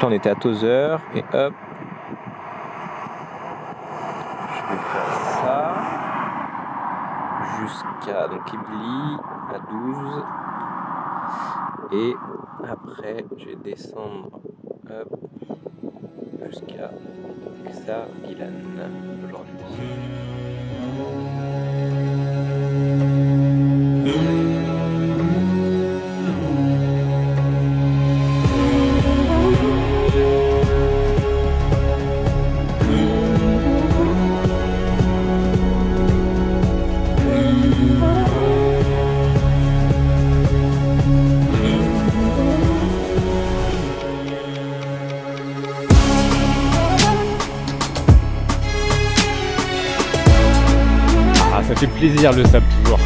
Donc là on était à Tozeur et hop. Je vais faire ça jusqu'à donc Ibli à 12. Et après je vais descendre hop, jusqu'à Xar Gilan aujourd'hui. Ça fait plaisir le sable toujours.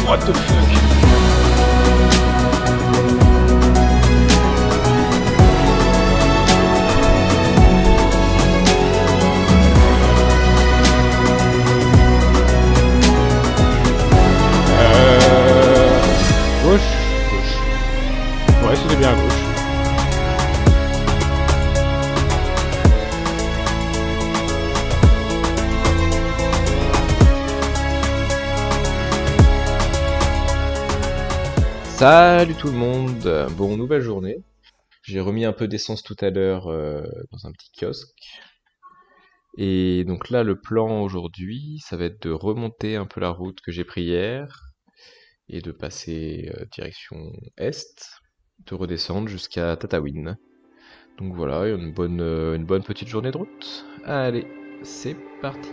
What the fuck? Gauche. Ouais, c'était bien à gauche. Salut tout le monde, bon nouvelle journée. J'ai remis un peu d'essence tout à l'heure dans un petit kiosque. Et donc là le plan aujourd'hui ça va être de remonter un peu la route que j'ai pris hier et de passer direction est, de redescendre jusqu'à Tataouine. Donc voilà, une bonne petite journée de route. Allez, c'est parti.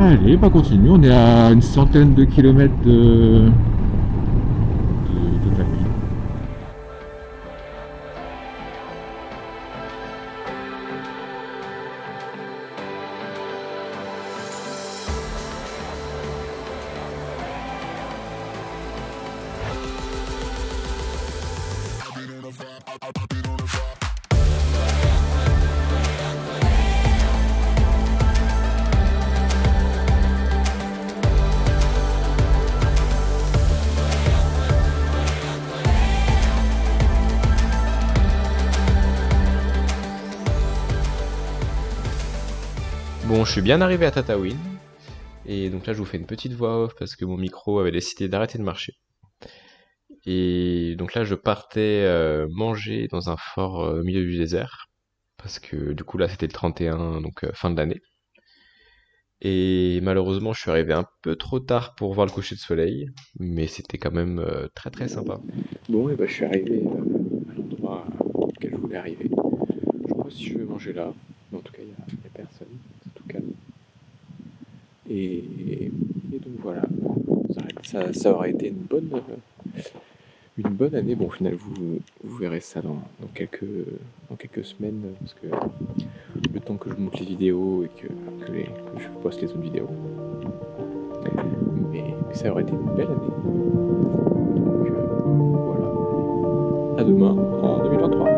Allez, bah continue, on est à une centaine de kilomètres de Tataouine. Bon, je suis bien arrivé à Tataouine. Et donc là, je vous fais une petite voix off parce que mon micro avait décidé d'arrêter de marcher. Et donc là, je partais manger dans un fort au milieu du désert. Parce que du coup, là, c'était le 31, donc fin de l'année. Et malheureusement, je suis arrivé un peu trop tard pour voir le coucher de soleil. Mais c'était quand même très très sympa. Bon, et bah, je suis arrivé à l'endroit auquel je voulais arriver. Je sais pas si je vais manger là. Mais en tout cas, il y a personne. C'est tout calme. Et donc voilà, ça aurait été une bonne année. Bon, au final, vous verrez ça dans quelques semaines, parce que le temps que je monte les vidéos et que je poste les autres vidéos. Mais ça aurait été une belle année. Donc voilà. À demain, en 2023.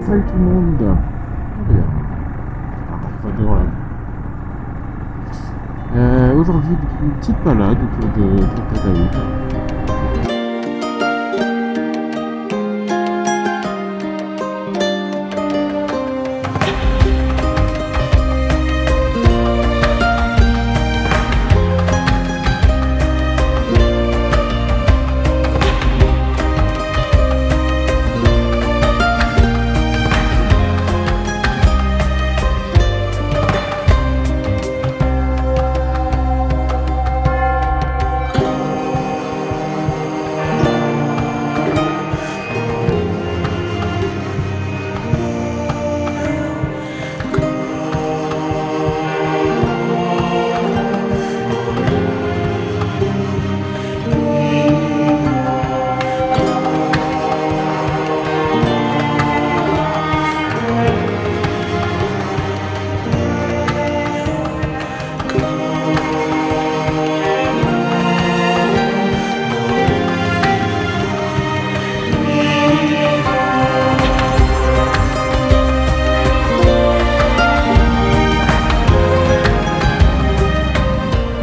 Salut tout le monde. Regarde. J'adore là. Aujourd'hui, du coup, une petite balade autour de Tataouine.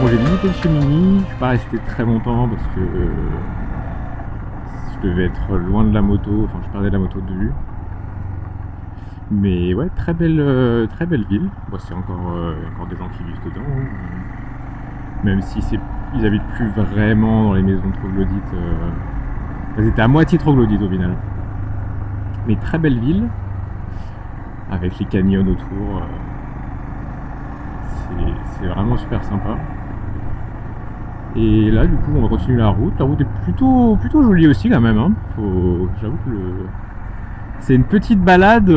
J'ai visité le Chemini, je suis pas resté très longtemps parce que je devais être loin de la moto, enfin je perdais la moto de vue. Mais ouais, très belle ville. Bon, c'est encore des gens qui vivent dedans, hein. Même si ils habitent plus vraiment dans les maisons troglodytes. Elles étaient à moitié troglodytes au final. Mais très belle ville, avec les canyons autour. C'est vraiment super sympa. Et là, du coup, on va continuer la route. La route est plutôt jolie aussi, quand même, hein. J'avoue que c'est une petite balade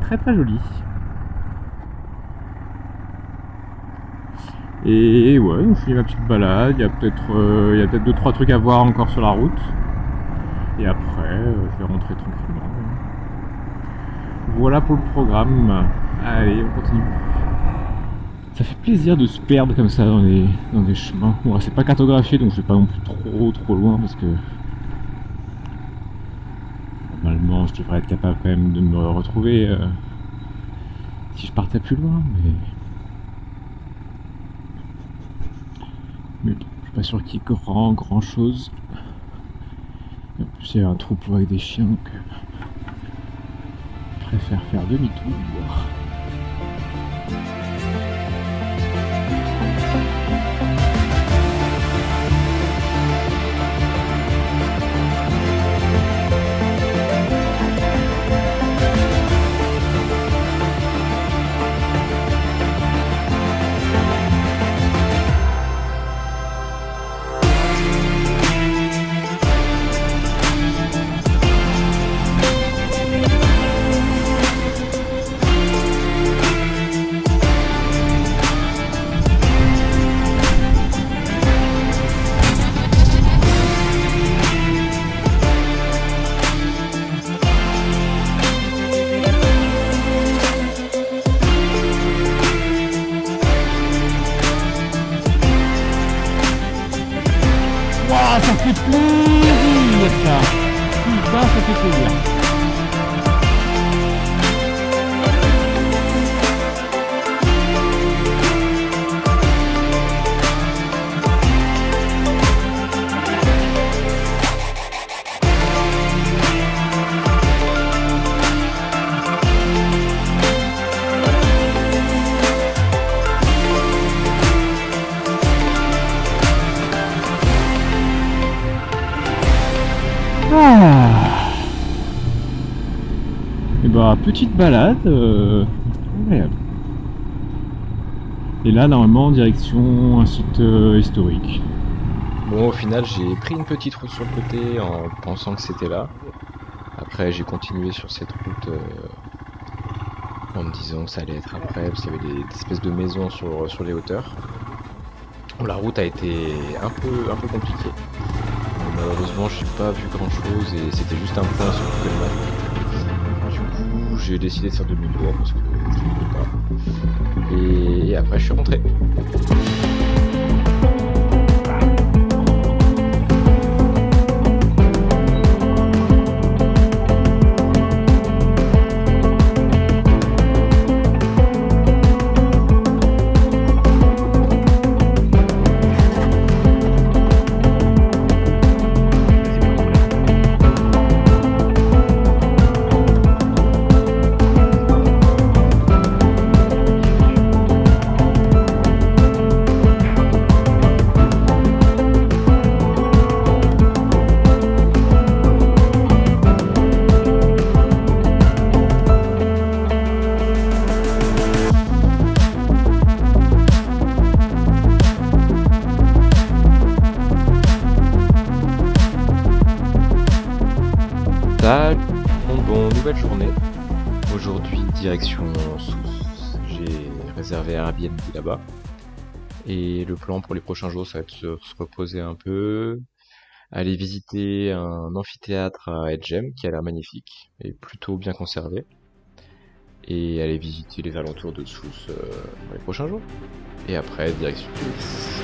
très très jolie. Et ouais, donc je finis ma petite balade. Il y a peut-être 2-3 trucs à voir encore sur la route. Et après, je vais rentrer tranquillement. Voilà pour le programme. Allez, on continue. Ça fait plaisir de se perdre comme ça dans des chemins. Bon, c'est pas cartographié, donc je vais pas non plus trop loin parce que normalement je devrais être capable quand même de me retrouver si je partais plus loin, mais bon, je suis pas sûr qu'il y ait grand chose. Et en plus il y a un troupeau avec des chiens, donc je préfère faire demi-tour. chouette ça. Ça fait plaisir. Et bah petite balade agréable. Et là normalement direction un site historique. Bon, au final, j'ai pris une petite route sur le côté en pensant que c'était là. Après, j'ai continué sur cette route en me disant que ça allait être après, parce qu'il y avait des espèces de maisons sur les hauteurs. Bon, la route a été un peu compliquée. Malheureusement, j'ai pas vu grand chose et c'était juste un point sur Google Maps. Du coup, j'ai décidé de faire demi-tour parce que je ne pouvais pas. Et après, je suis rentré. Salut, bon, nouvelle journée. Aujourd'hui, direction Sousse. J'ai réservé un Airbnb là-bas. Et le plan pour les prochains jours, ça va être se reposer un peu, aller visiter un amphithéâtre à Edgem qui a l'air magnifique et plutôt bien conservé. Et aller visiter les alentours de Sousse pour les prochains jours. Et après, direction Tunis.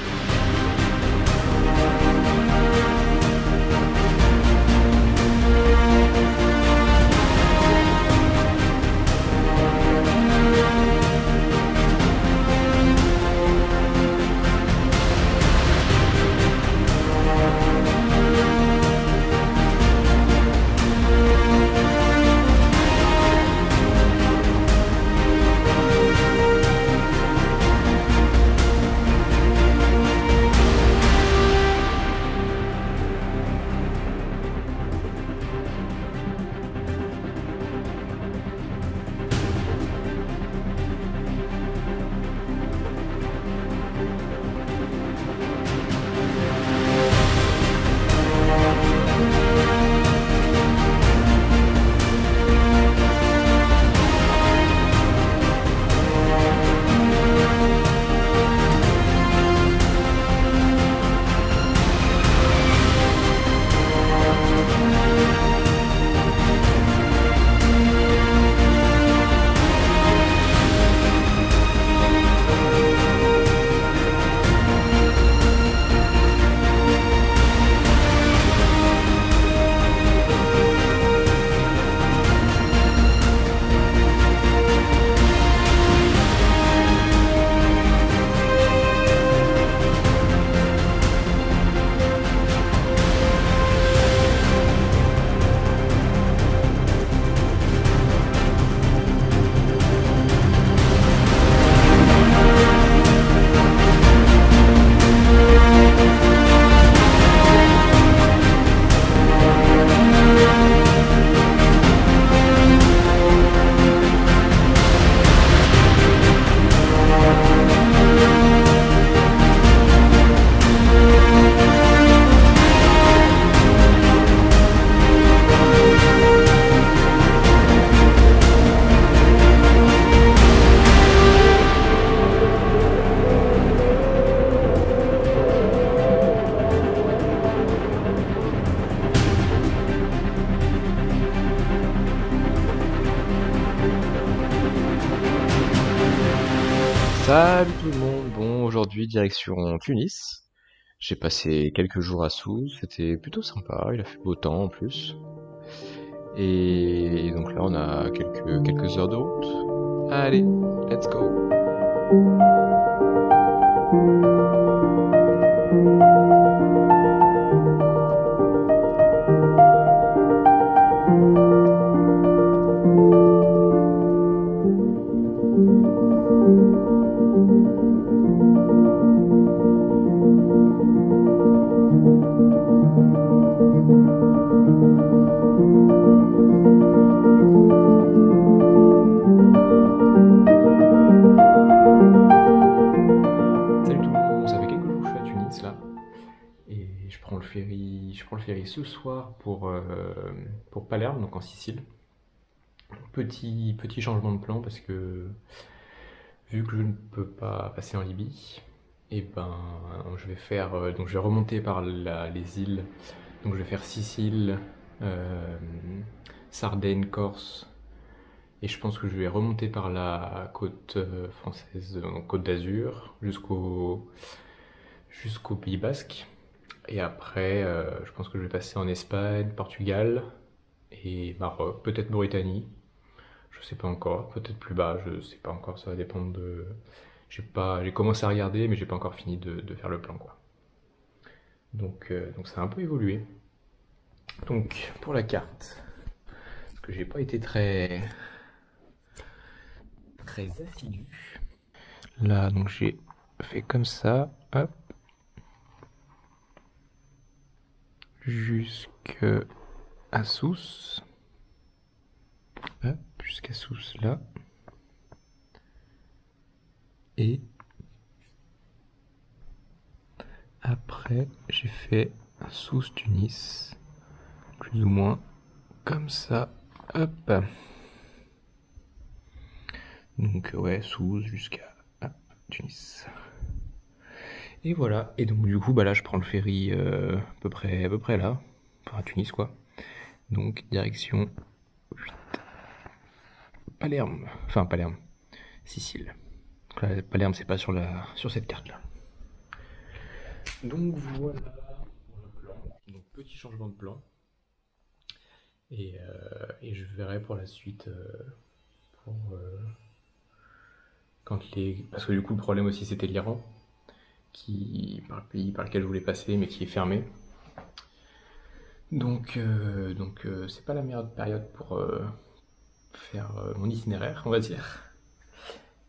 Salut tout le monde, bon aujourd'hui direction Tunis. J'ai passé quelques jours à Sousse, c'était plutôt sympa, il a fait beau temps en plus. Et donc là on a quelques heures de route. Allez, let's go! Salut tout le monde, ça fait quelques jours que je suis à Tunis là, et je prends le ferry ce soir pour Palerme, donc en Sicile. Petit changement de plan parce que vu que je ne peux pas passer en Libye, et ben donc je vais remonter par les îles, donc je vais faire Sicile, euh, Sardaigne, Corse, et je pense que je vais remonter par la côte française, donc Côte d'Azur, jusqu'au Pays Basque. Et après, je pense que je vais passer en Espagne, Portugal et Maroc, peut-être Mauritanie. Je sais pas encore, peut-être plus bas, je sais pas encore, ça va dépendre de. J'ai commencé à regarder, mais j'ai pas encore fini de faire le plan, quoi. Donc ça a un peu évolué. Donc pour la carte, parce que j'ai pas été très assidu. Là, donc j'ai fait comme ça, hop, jusqu'à Sousse. Hop, jusqu'à Sousse là. Et après, j'ai fait Sousse-Tunis, plus ou moins comme ça. Hop. Donc ouais, Sousse jusqu'à Tunis. Et voilà. Et donc du coup, bah là, je prends le ferry à peu près là, enfin à Tunis quoi. Donc direction Palerme, enfin Palerme, Sicile. Donc là, Palerme, c'est pas sur cette carte là. Donc voilà pour le plan. Donc petit changement de plan. Et je verrai pour la suite pour parce que du coup le problème aussi c'était l'Iran, par le pays par lequel je voulais passer mais qui est fermé. Donc c'est pas la meilleure période pour faire mon itinéraire, on va dire.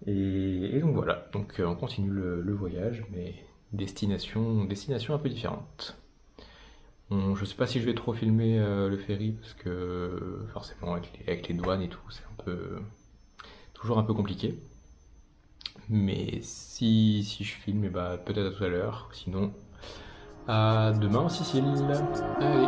Et donc voilà, donc on continue le voyage, mais destination un peu différente. Je sais pas si je vais trop filmer le ferry parce que forcément avec les douanes et tout, c'est toujours un peu compliqué. Mais si je filme, et bah peut-être à tout à l'heure. Sinon, à demain en Sicile. Allez.